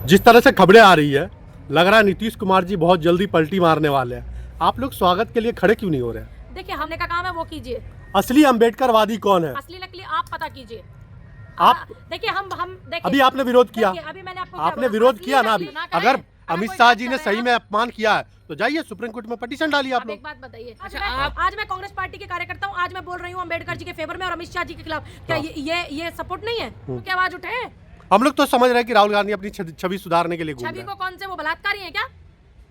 जिस तरह से खबरें आ रही है, लग रहा है नीतीश कुमार जी बहुत जल्दी पलटी मारने वाले हैं। आप लोग स्वागत के लिए खड़े क्यों नहीं हो रहे हैं? देखिए, हमने का काम है वो कीजिए। असली अम्बेडकरवादी कौन है? असली नकली आप पता कीजिए। आप देखिए हम देखिए अभी आपने विरोध किया, अभी मैंने आपको आपने विरोध किया ना। अभी अगर अमित कोई शाह बात जी कर ने रहे सही हैं में अपमान किया है तो जाइए सुप्रीम कोर्ट में पिटीशन डालिए आप आप लोग। एक बात बताइए। अच्छा, आज मैं कांग्रेस पार्टी के कार्यकर्ता हूँ, आज मैं बोल रही हूँ अम्बेडकर जी के फेवर में और अमित शाह जी के खिलाफ। क्या ये सपोर्ट नहीं है? तो क्या आवाज उठे? हम लोग तो समझ रहे हैं कि राहुल गांधी अपनी छवि सुधारने के लिए घूम छवि रहे को हैं। कौन से वो बलात्कारी है क्या?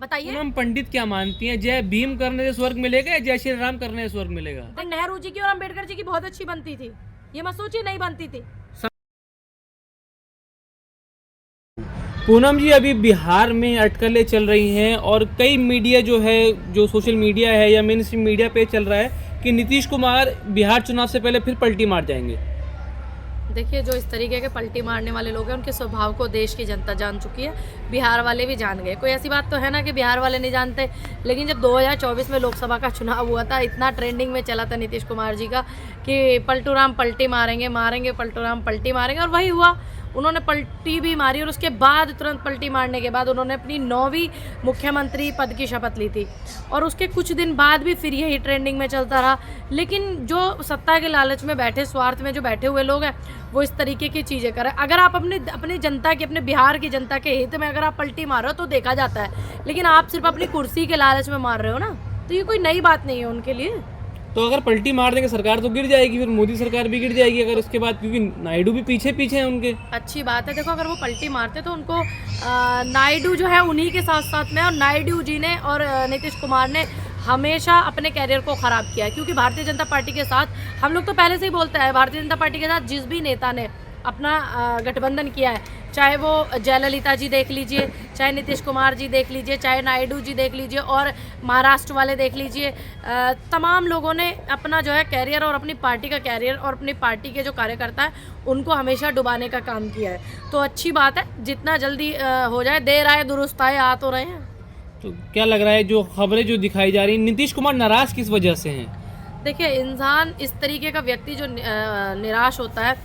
बताइए। पूनम पंडित क्या मानती हैं, जय भीम करने से स्वर्ग मिलेगा या जय श्री राम करने से स्वर्ग मिलेगा? तो नेहरू जी की और अम्बेडकर जी की बहुत अच्छी बनती थी, ये मत सोचिए नहीं बनती थी। पूनम जी, अभी बिहार में अटकलें चल रही हैं और कई मीडिया जो है, जो सोशल मीडिया है या मेन स्ट्रीम मीडिया पे चल रहा है कि नीतीश कुमार बिहार चुनाव से पहले फिर पलटी मार जाएंगे। देखिए, जो इस तरीके के पलटी मारने वाले लोग हैं उनके स्वभाव को देश की जनता जान चुकी है, बिहार वाले भी जान गए। कोई ऐसी बात तो है ना कि बिहार वाले नहीं जानते। लेकिन जब 2024 में लोकसभा का चुनाव हुआ था, इतना ट्रेंडिंग में चला था नीतीश कुमार जी का कि पलटू राम पलटी मारेंगे पलटू राम पलटी मारेंगे, और वही हुआ। उन्होंने पलटी भी मारी और उसके बाद तुरंत पलटी मारने के बाद उन्होंने अपनी 9वीं मुख्यमंत्री पद की शपथ ली थी, और उसके कुछ दिन बाद भी फिर यही ट्रेंडिंग में चलता रहा। लेकिन जो सत्ता के लालच में बैठे, स्वार्थ में जो बैठे हुए लोग हैं, वो इस तरीके की चीज़ें करें। अगर आप अपनी जनता की, अपने बिहार की जनता के हित में अगर आप पलटी मारो तो देखा जाता है, लेकिन आप सिर्फ अपनी कुर्सी के लालच में मार रहे हो ना, तो ये कोई नई बात नहीं है उनके लिए। तो अगर पलटी मार देंगे सरकार तो गिर जाएगी, फिर मोदी सरकार भी गिर जाएगी अगर उसके बाद, क्योंकि नायडू भी पीछे हैं उनके। अच्छी बात है। देखो, अगर वो पलटी मारते तो उनको नायडू जो है उन्हीं के साथ साथ में, और नायडू जी ने और नीतीश कुमार ने हमेशा अपने कैरियर को ख़राब किया है। क्योंकि भारतीय जनता पार्टी के साथ, हम लोग तो पहले से ही बोलते हैं, भारतीय जनता पार्टी के साथ जिस भी नेता ने अपना गठबंधन किया है, चाहे वो जयललिता जी देख लीजिए, चाहे नीतीश कुमार जी देख लीजिए, चाहे नायडू जी देख लीजिए, और महाराष्ट्र वाले देख लीजिए, तमाम लोगों ने अपना जो है कैरियर और अपनी पार्टी का कैरियर और अपनी पार्टी के जो कार्यकर्ता है उनको हमेशा डुबाने का काम किया है। तो अच्छी बात है, जितना जल्दी हो जाए, देर आए दुरुस्त आए, आ तो रहे हैं। तो क्या लग रहा है, जो खबरें जो दिखाई जा रही हैं, नीतीश कुमार नाराज किस वजह से हैं? देखिए, इंसान इस तरीके का व्यक्ति जो निराश होता है,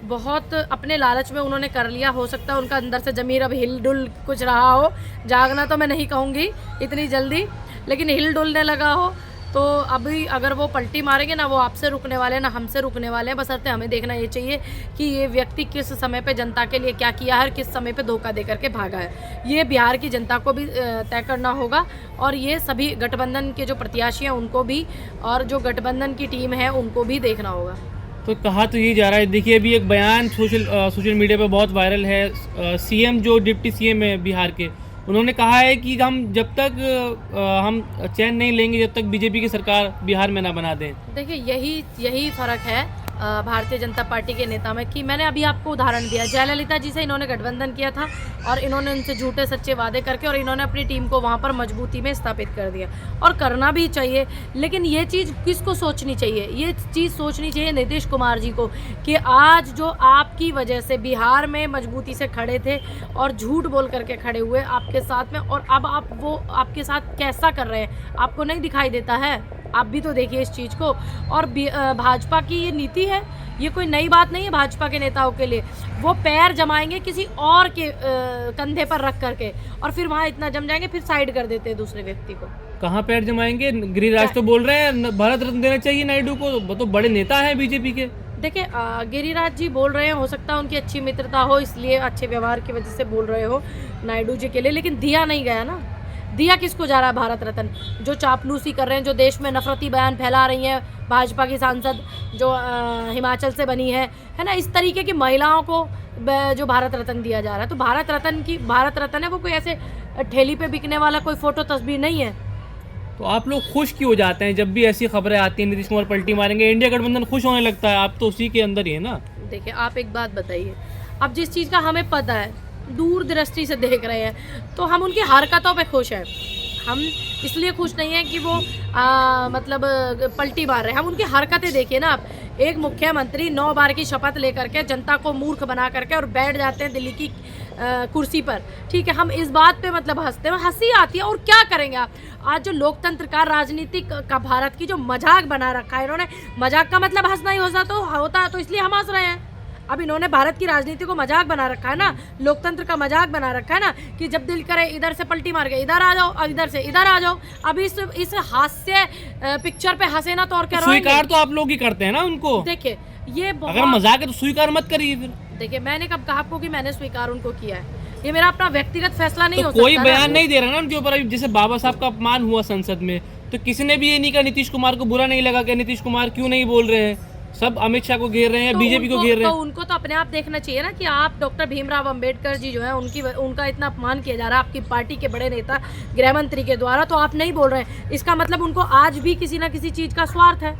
बहुत अपने लालच में उन्होंने कर लिया। हो सकता है उनका अंदर से ज़मीर अब हिल डुल कुछ रहा हो, जागना तो मैं नहीं कहूँगी इतनी जल्दी, लेकिन हिल डुलने लगा हो। तो अभी अगर वो पलटी मारेंगे ना, वो आपसे रुकने वाले हैं ना हमसे रुकने वाले हैं। बशर्ते हमें देखना ये चाहिए कि ये व्यक्ति किस समय पे जनता के लिए क्या किया है और किस समय पे धोखा दे करके भागा है। ये बिहार की जनता को भी तय करना होगा, और ये सभी गठबंधन के जो प्रत्याशी हैं उनको भी, और जो गठबंधन की टीम है उनको भी देखना होगा। तो कहा तो ये जा रहा है, देखिए अभी एक बयान सोशल मीडिया पे बहुत वायरल है। सीएम जो डिप्टी सीएम है बिहार के, उन्होंने कहा है कि हम जब तक हम चैन नहीं लेंगे जब तक बीजेपी की सरकार बिहार में ना बना दें। देखिए, यही फ़र्क है भारतीय जनता पार्टी के नेता में, कि मैंने अभी आपको उदाहरण दिया, जयललिता जी से इन्होंने गठबंधन किया था और इन्होंने उनसे झूठे सच्चे वादे करके, और इन्होंने अपनी टीम को वहाँ पर मजबूती में स्थापित कर दिया, और करना भी चाहिए। लेकिन ये चीज़ किसको सोचनी चाहिए? ये चीज़ सोचनी चाहिए नीतीश कुमार जी को, कि आज जो आपकी वजह से बिहार में मजबूती से खड़े थे और झूठ बोल करके खड़े हुए आपके साथ में, और अब आप वो आपके साथ कैसा कर रहे हैं आपको नहीं दिखाई देता है? आप भी तो देखिए इस चीज़ को। और भाजपा की ये नीति है, ये कोई नई बात नहीं है भाजपा के नेताओं के लिए। वो पैर जमाएंगे किसी और के कंधे पर रख करके, और फिर वहाँ इतना जम जाएंगे, फिर साइड कर देते हैं दूसरे व्यक्ति को। कहाँ पैर जमाएंगे? गिरिराज तो बोल रहे हैं भारत रत्न देना चाहिए नायडू को, वो तो बड़े नेता हैं बीजेपी के। देखिए, गिरिराज जी बोल रहे हैं, हो सकता है उनकी अच्छी मित्रता हो, इसलिए अच्छे व्यवहार की वजह से बोल रहे हो नायडू जी के लिए, लेकिन दिया नहीं गया ना। दिया किसको जा रहा है भारत रत्न? जो चापलूसी कर रहे हैं, जो देश में नफरती बयान फैला रही हैं भाजपा की सांसद जो हिमाचल से बनी है ना, इस तरीके की महिलाओं को जो भारत रत्न दिया जा रहा है। तो भारत रत्न है, वो कोई ऐसे ठेली पे बिकने वाला कोई फोटो तस्वीर नहीं है। तो आप लोग खुश क्यों हो जाते हैं जब भी ऐसी खबरें आती हैं नीतीश कुमार पलटी मारेंगे? इंडिया गठबंधन खुश होने लगता है, आप तो उसी के अंदर ही है ना। देखिए, आप एक बात बताइए, अब जिस चीज़ का हमें पता है, दूर दृष्टि से देख रहे हैं, तो हम उनकी हरकतों पे खुश हैं। हम इसलिए खुश नहीं हैं कि वो मतलब पलटी मार रहे हैं, हम उनकी हरकतें देखिए ना। आप एक मुख्यमंत्री 9 बार की शपथ लेकर के जनता को मूर्ख बना करके और बैठ जाते हैं दिल्ली की कुर्सी पर, ठीक है। हम इस बात पे मतलब हंसते हैं, हंसी आती है, और क्या करेंगे आप? आज जो लोकतंत्र का, राजनीतिक का भारत की जो मजाक बना रखा है इन्होंने, मजाक का मतलब हंसना ही होता तो इसलिए हम हंस रहे हैं। अब इन्होंने भारत की राजनीति को मजाक बना रखा है ना, लोकतंत्र का मजाक बना रखा है ना, कि जब दिल करे इधर से पलटी मार के इधर आ जाओ और इधर से इधर आ जाओ। अब इस हास्य पिक्चर पे हंसे ना तो और क्या स्वीकार तो आप लोग ही करते हैं ना उनको। देखिए ये अगर मजाक है तो स्वीकार मत करिए फिर। देखिए मैंने कब कहा आपको कि मैंने स्वीकार उनको किया है, ये मेरा अपना व्यक्तिगत फैसला नहीं हो तो कोई सकता बयान नहीं दे रहा ना उनके ऊपर। अभी जैसे बाबा साहब का अपमान हुआ संसद में, तो किसी ने भी ये नहीं कहा, नीतीश कुमार को बुरा नहीं लगा कि नीतीश कुमार क्यों नहीं बोल रहे हैं। सब अमित शाह को घेर रहे हैं, बीजेपी को घेर रहे हैं। तो उनको तो अपने आप देखना चाहिए ना कि आप डॉक्टर भीमराव अंबेडकर जी जो है उनका इतना अपमान किया जा रहा है आपकी पार्टी के बड़े नेता गृह मंत्री के द्वारा, तो आप नहीं बोल रहे हैं। इसका मतलब उनको आज भी किसी ना किसी चीज का स्वार्थ है,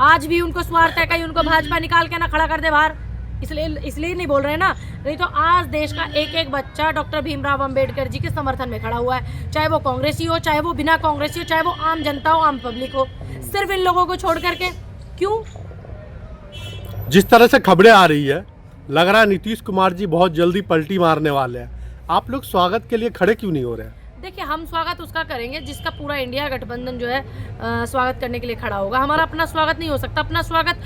आज भी उनको स्वार्थ है, कहीं उनको भाजपा निकाल के ना खड़ा कर दे बाहर, इसलिए नहीं बोल रहे हैं ना। नहीं तो आज देश का एक एक बच्चा डॉक्टर भीमराव अंबेडकर जी के समर्थन में खड़ा हुआ है, चाहे वो कांग्रेसी हो, चाहे वो बिना कांग्रेसी हो, चाहे वो आम जनता हो, आम पब्लिक हो। सिर्फ इन लोगों को छोड़ करके क्यों? जिस तरह से खबरें आ रही है, लग रहा है नीतीश कुमार जी बहुत जल्दी पलटी मारने वाले हैं। आप लोग स्वागत के लिए खड़े क्यों नहीं हो रहे हैं? देखिए हम स्वागत उसका करेंगे जिसका पूरा इंडिया गठबंधन जो है स्वागत करने के लिए खड़ा होगा। हमारा अपना स्वागत नहीं हो सकता। अपना स्वागत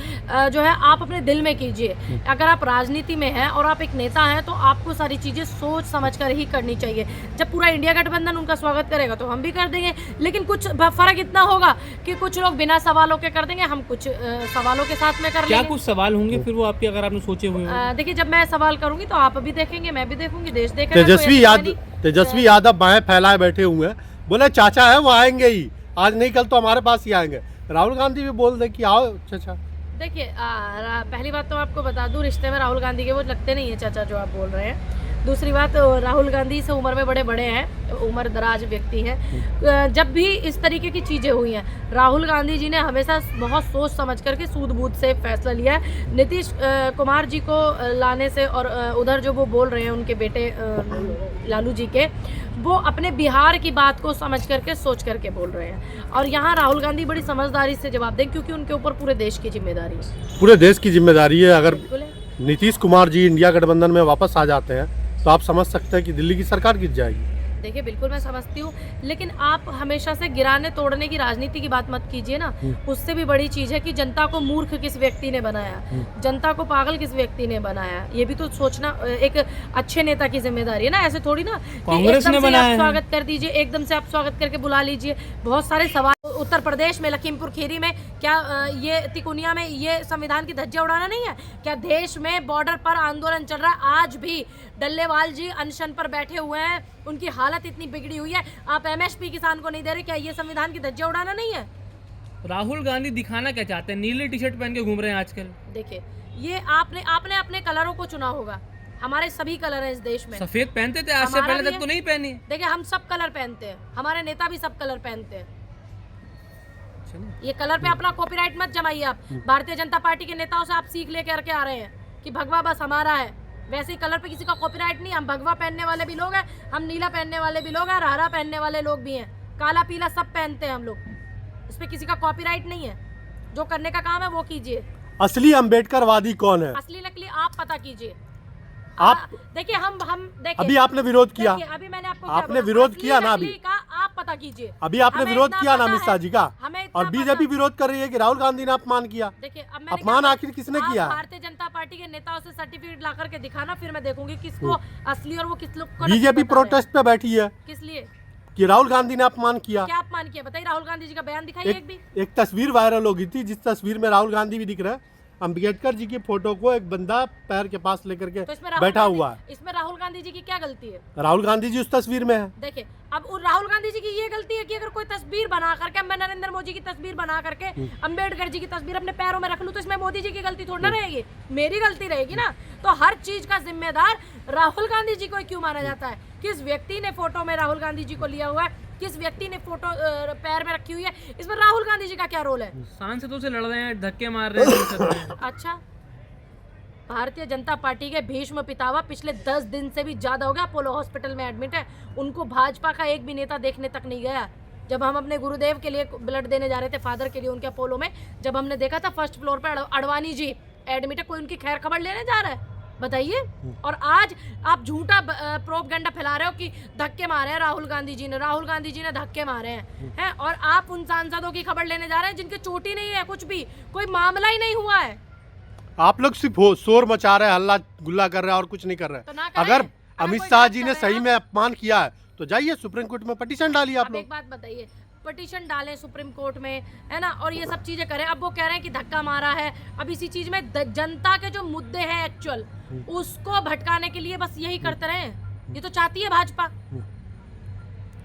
जो है आप अपने दिल में कीजिए। अगर आप राजनीति में हैं और आप एक नेता हैं तो आपको सारी चीज़ें सोच समझ कर ही करनी चाहिए। जब पूरा इंडिया गठबंधन उनका स्वागत करेगा तो हम भी कर देंगे, लेकिन कुछ फ़र्क इतना होगा कि कुछ लोग बिना सवालों के कर देंगे, हम कुछ सवालों के साथ में कर लेंगे। क्या कुछ सवाल होंगे फिर वो आपके, अगर आपने सोचे हुए? देखिए जब मैं सवाल करूंगी तो आप भी देखेंगे, मैं भी देखूंगी, देश देखेगा। तेजस्वी यादव बाहें फैलाए बैठे हुए हैं, बोले चाचा है वो आएंगे ही, आज नहीं कल तो हमारे पास ही आएंगे। राहुल गांधी भी बोल दे कि आओ चाचा। देखिए पहली बात तो आपको बता दूं, रिश्ते में राहुल गांधी के वो लगते नहीं है चाचा जो आप बोल रहे हैं। दूसरी बात, राहुल गांधी से उम्र में बड़े हैं, उम्र दराज व्यक्ति हैं। जब भी इस तरीके की चीज़ें हुई हैं, राहुल गांधी जी ने हमेशा बहुत सोच समझ करके सूझबूझ से फैसला लिया है। नीतीश कुमार जी को लाने से और उधर जो वो बोल रहे हैं उनके बेटे लालू जी के, वो अपने बिहार की बात को समझ करके सोच करके बोल रहे हैं। और यहाँ राहुल गांधी बड़ी समझदारी से जवाब दें, क्योंकि उनके ऊपर पूरे देश की जिम्मेदारी है। पूरे देश की जिम्मेदारी है। अगर नीतीश कुमार जी इंडिया गठबंधन में वापस आ जाते हैं तो आप समझ सकते हैं कि दिल्ली की सरकार गिर जाएगी। देखिए बिल्कुल मैं समझती हूँ, लेकिन आप हमेशा से गिराने तोड़ने की राजनीति की बात मत कीजिए ना। उससे भी बड़ी चीज़ है कि जनता को मूर्ख किस व्यक्ति ने बनाया, जनता को पागल किस व्यक्ति ने बनाया, ये भी तो सोचना एक अच्छे नेता की जिम्मेदारी है ना। ऐसे थोड़ी ना कांग्रेस ने बनाया, स्वागत कर दीजिए, एकदम से आप स्वागत करके बुला लीजिए। बहुत सारे सवाल, उत्तर प्रदेश में लखीमपुर खीरी में क्या ये तिकोनिया में ये संविधान की धज्जियां उड़ाना नहीं है क्या? देश में बॉर्डर पर आंदोलन चल रहा है, आज भी डल्लेवाल जी अनशन पर बैठे हुए हैं, उनकी हालत इतनी बिगड़ी हुई है। आप एमएसपी किसान को नहीं दे रहे, क्या ये संविधान की धज्जियां उड़ाना नहीं है? राहुल गांधी दिखाना क्या चाहते हैं? नीली टी शर्ट पहन के घूम रहे हैं आजकल। देखिए ये आपने अपने कलरों को चुना होगा। हमारे सभी कलर हैं इस देश में। सफेद पहनते थे, आज से पहले तक तो नहीं पहनी। देखिए हम सब कलर पहनते हैं, हमारे नेता भी सब कलर पहनते हैं। ये कलर पे अपना कॉपीराइट मत जमाइए आप। भारतीय जनता पार्टी के नेताओं से आप सीख लेके करके आ रहे हैं कि भगवा बस हमारा है, वैसे ही कलर पे किसी का कॉपीराइट नहीं। हम भगवा पहनने वाले भी लोग हैं, हम नीला पहनने वाले भी लोग हैं, हरा पहनने वाले लोग भी हैं, काला पीला सब पहनते हैं हम लोग। इस पे किसी का कॉपीराइट नहीं है। जो करने का काम है वो कीजिए। असली अम्बेडकरवादी कौन है? असली नकली आप पता कीजिए। आप देखिए हम देखिए अभी आपने विरोध किया, अभी मैंने आपको आपने विरोध किया ना, अभी का आप पता कीजिए। अभी आपने विरोध किया ना अमित शाह जी का, और बीजेपी विरोध कर रही है कि राहुल गांधी ने अपमान किया। देखिए अपमान आखिर किसने किया? भारतीय जनता पार्टी के नेताओं से सर्टिफिकेट ला करके दिखाना, फिर मैं देखूंगी किसको असली और वो किस लोग को। बीजेपी प्रोटेस्ट पे बैठी है किस लिए कि राहुल गांधी ने अपमान किया। क्या अपमान किया बताइए? राहुल गांधी जी का बयान दिखाइए। एक तस्वीर वायरल हो गई थी, जिस तस्वीर में राहुल गांधी भी दिख रहा है, अम्बेडकर जी की फोटो को एक बंदा पैर के पास लेकर के बैठा हुआ है। इसमें राहुल गांधी जी की क्या गलती है? राहुल गांधी जी उस तस्वीर में है। देखिए अब राहुल गांधी जी की ये गलती है कि अगर कोई तस्वीर बना करके, मैं नरेंद्र मोदी की तस्वीर बना करके अम्बेडकर जी की तस्वीर अपने पैरों में रख लूं, तो इसमें मोदी जी की गलती थोड़ी ना रहेगी, मेरी गलती रहेगी ना। तो हर चीज का जिम्मेदार राहुल गांधी जी को क्यों माना जाता है? किस व्यक्ति ने फोटो में राहुल गांधी जी को लिया हुआ है, किस व्यक्ति ने फोटो पैर में रखी हुई है, इसमें राहुल गांधी जी का क्या रोल है? सांसदों से लड़ रहे हैं, धक्के मार रहे हैं। अच्छा, भारतीय जनता पार्टी के भीष्म पितामह पिछले 10 दिन से भी ज्यादा हो गया अपोलो हॉस्पिटल में एडमिट है। उनको भाजपा का एक भी नेता देखने तक नहीं गया। जब हम अपने गुरुदेव के लिए ब्लड देने जा रहे थे, फादर के लिए, उनके अपोलो में, जब हमने देखा था फर्स्ट फ्लोर पे अडवाणी जी एडमिट है, कोई उनकी खैर खबर लेने जा रहा है? बताइए। और आज आप झूठा प्रोपगेंडा फैला रहे हो कि धक्के मारे हैं राहुल गांधी जी ने धक्के मारे हैं, और आप उन सांसदों की खबर लेने जा रहे हैं जिनके चोट ही नहीं है, कुछ भी कोई मामला ही नहीं हुआ है। आप लोग सिर्फ शोर मचा रहे हैं, हल्ला गुल्ला कर रहे हैं और कुछ नहीं कर रहे तो ना हैं। करें। अगर अगर अमित कोई शाह बात जी कर ने रहे सही हैं में अपमान किया है तो जाइए सुप्रीम कोर्ट में पिटीशन डालिए आप अब लोग। एक बात बताइए, पिटीशन डालें सुप्रीम कोर्ट में, है ना, और ये सब चीजें करें। अब वो कह रहे हैं कि धक्का मारा है। अब इसी चीज में जनता के जो मुद्दे हैं एक्चुअल, उसको भटकाने के लिए बस यही करते रहे। ये तो चाहती है भाजपा।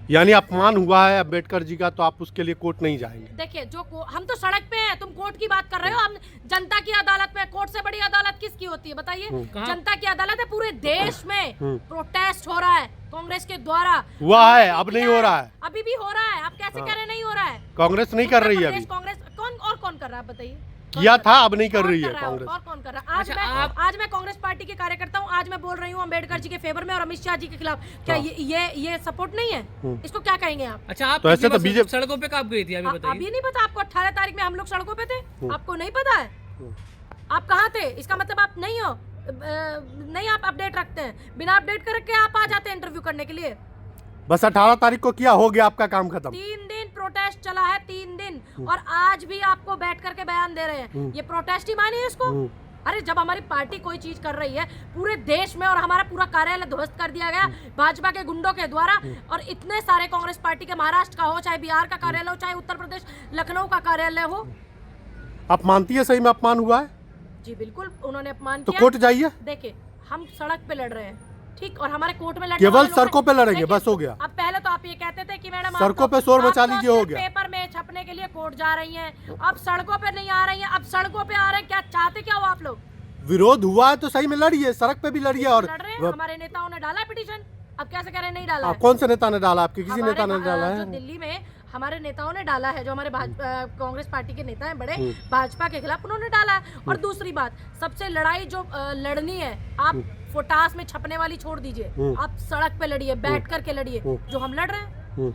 यानी अपमान हुआ है अम्बेडकर जी का, तो आप उसके लिए कोर्ट नहीं जाएंगे। देखिए हम तो सड़क पे हैं, तुम कोर्ट की बात कर रहे हो। हम जनता की अदालत में, कोर्ट से बड़ी अदालत किसकी होती है बताइए? कहाँ? जनता की अदालत है। पूरे देश में प्रोटेस्ट हो रहा है कांग्रेस के द्वारा। हुआ है, अब नहीं हो रहा है। अभी भी हो रहा है। आप कैसे कह रहे हैं नहीं हो रहा है? कांग्रेस नहीं कर रही है उत्तर अभी, प्रदेश कांग्रेस कौन कर रहा है बताइए? किया था, अब नहीं कर रही है और कांग्रेस। कौन कर रहा है? अच्छा, आज मैं कांग्रेस पार्टी के कार्यकर्ता हूँ। आज मैं बोल रही हूँ अम्बेडकर जी के फेवर में और अमित शाह जी के खिलाफ। क्या ये सपोर्ट नहीं है? इसको क्या कहेंगे आप? अच्छा, आप तो ऐसे तो बीजेपी सड़कों पे कब गई थी अभी बताइए? अभी नहीं पता आपको? 18 तारीख में हम लोग सड़कों पे थे। आपको नहीं पता है? आप कहाँ थे? इसका मतलब आप नहीं हो, नहीं आप अपडेट रखते हैं। बिना अपडेट करके आप आ जाते हैं इंटरव्यू करने के लिए। बस 18 तारीख को किया, हो गया आपका काम खत्म। 3 दिन प्रोटेस्ट चला है, 3 दिन, और आज भी आपको बैठ करके बयान दे रहे हैं। ये प्रोटेस्ट ही मानिए इसको। अरे जब हमारी पार्टी कोई चीज कर रही है पूरे देश में, और हमारा पूरा कार्यालय ध्वस्त कर दिया गया भाजपा के गुंडों के द्वारा, और इतने सारे कांग्रेस पार्टी के, महाराष्ट्र का हो, चाहे बिहार का कार्यालय हो, चाहे उत्तर प्रदेश लखनऊ का कार्यालय हो। आप मानती है सही में अपमान हुआ है? जी बिल्कुल, उन्होंने अपमान तो किया। कोर्ट जाइए। देखिए हम सड़क पे लड़ रहे हैं, ठीक, और हमारे कोर्ट में लड़ने केवल वाले लोग सड़कों हैं। पे लड़ेंगे, देखिए, बस हो गया। अब पहले तो आप ये कहते थे कि मैडम सड़कों पे शोर मचा आप तो लीजिए, हो सिर्फ गया। पेपर में छपने के लिए कोर्ट जा रही हैं, अब सड़कों पे नहीं आ रही हैं। अब सड़कों पे आ रहे हैं, क्या चाहते क्या हो आप लोग? विरोध हुआ है तो सही में लड़िए, सड़क पे भी लड़िए। और लड़ रहे हैं, हमारे नेताओं ने डाला है पिटीशन। अब कैसे कह रहे हैं नहीं डाला है? कौन से नेता ने डाला? आपके किसी हमारे नेता ने डाला जो है? दिल्ली में हमारे नेताओं ने डाला है, जो हमारे कांग्रेस पार्टी के नेता हैं बड़े, भाजपा के खिलाफ उन्होंने डाला है। और दूसरी बात, सबसे लड़ाई जो लड़नी है, आप फोटास में छपने वाली छोड़ दीजिए, आप सड़क पे लड़िए, बैठ करके लड़िए, जो हम लड़ रहे हैं।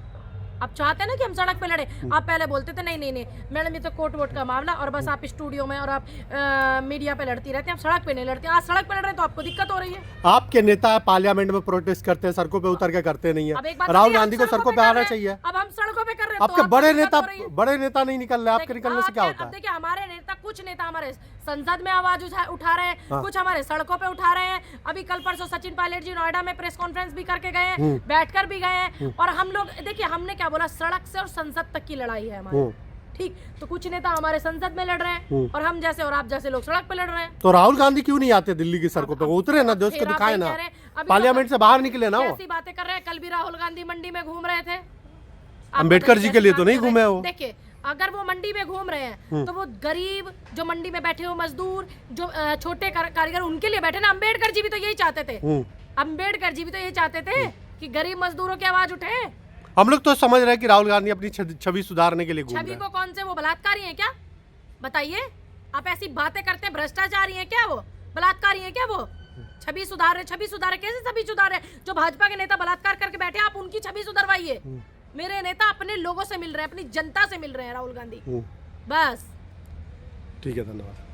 आप चाहते हैं ना कि हम सड़क पे लड़े? आप पहले बोलते थे नहीं मैडम ये तो कोर्ट वोट का मामला, और बस आप स्टूडियो में और आप मीडिया पे लड़ती रहती हैं, आप सड़क पे नहीं लड़ते। आज सड़क पे लड़ रहे हैं तो आपको दिक्कत हो रही है। आपके नेता पार्लियामेंट में प्रोटेस्ट करते हैं, सड़कों पे उतर के करते नहीं अब एक है। बात राहुल बताइए, गांधी को हम सड़कों पे कर आना रहे हैं, चाहिए। अब हम सड़कों पे कर रहे हैं आपके तो आपको बड़े दिक्कत नेता हो रही है। बड़े नेता नहीं निकल रहे, आपके निकलने से क्या होता है? देखिए हमारे नेता, कुछ नेता हमारे संसद में आवाज उठा रहे हैं, कुछ हमारे सड़कों पे उठा रहे हैं। अभी कल परसों सचिन पायलट जी नोएडा में प्रेस कॉन्फ्रेंस भी करके गए हैं, बैठकर भी गए हैं। और हम लोग देखिए, हमने क्या बोला, सड़क से और संसद तक की लड़ाई है हमारी, ठीक। तो कुछ नेता हमारे संसद में लड़ रहे हैं, और हम जैसे और आप जैसे लोग सड़क पे लड़ रहे हैं। तो राहुल गांधी क्यों नहीं आते दिल्ली की सड़कों पे? वो उतरे ना, देश को फिर आप दिखाए यही ना, कह रहे हैं, अभी पार्लियामेंट से बाहर निकले ना वो। कैसी बातें कर रहे हैं? कल भी राहुल गांधी मंडी में घूम रहे थे। आप अम्बेडकर बताइए जी के लिए कैसी तो नहीं बात कर घूमे रहे वो। हैं? देखिए अगर वो मंडी में घूम रहे हैं तो वो गरीब, जो मंडी में बैठे हुए मजदूर, जो छोटे कारीगर, उनके लिए बैठे ना। अम्बेडकर जी भी तो यही चाहते थे। अम्बेडकर जी भी तो यही चाहते थे कि गरीब मजदूरों की आवाज उठे। हम लोग तो समझ रहे हैं कि राहुल गांधी अपनी छवि सुधारने के लिए घूम रहे छवि हैं। को कौन से वो बलात्कारी हैं क्या? बताइए, आप ऐसी बातें करते हैं, भ्रष्टाचारी हैं क्या? वो बलात्कारी हैं क्या? वो छवि सुधार रहे कैसे छवि सुधार रहे? जो भाजपा के नेता बलात्कार करके बैठे, आप उनकी छवि सुधरवाइए। मेरे नेता अपने लोगों से मिल रहे हैं, अपनी जनता से मिल रहे हैं, राहुल गांधी। बस ठीक है, धन्यवाद।